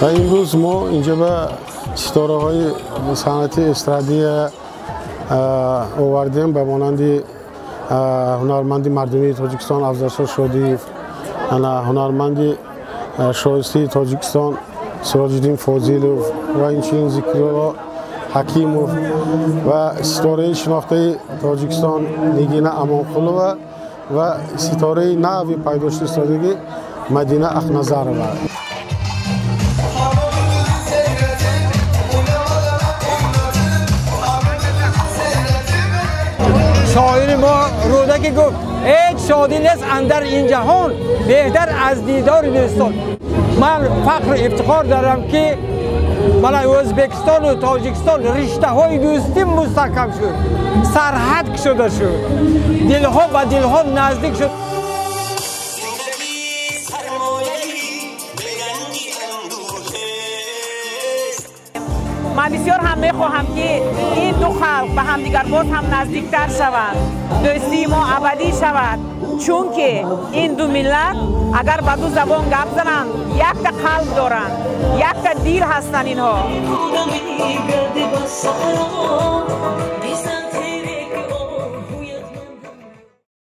امروز ما اینجا به ستاره های صنعت استرادی آوردیم به مانند هنرمند مردمی تاجیکستان افضل شادی، هنرمند شایسته تاجیکستان سراج الدین فاضلوف و اینچنین ذکرالله حکیموف و ستاره شناخته تاجیکستان نگینه امانقلوه و ستاره نوی پیدا شده مدینه اخنظرова. شاعر ما رودکی گفت هیچ شادی نیست اندر این جهان بهتر از دیدار دوستان. من فخر افتخار دارم که برای ازبکستان و تاجیکستان رشته های دوستی مستحکم شد، سرحد شده شد، دلها با دلها نزدیک شد. من بسیار هم میخواهم که این دو خلق به همدیگر باز هم نزدیکتر شوند، دوستی ما ابدی شود، چون که این دو ملت اگر با دو زبان گپ زنند یک قلب دارند، یک دل هستند اینها.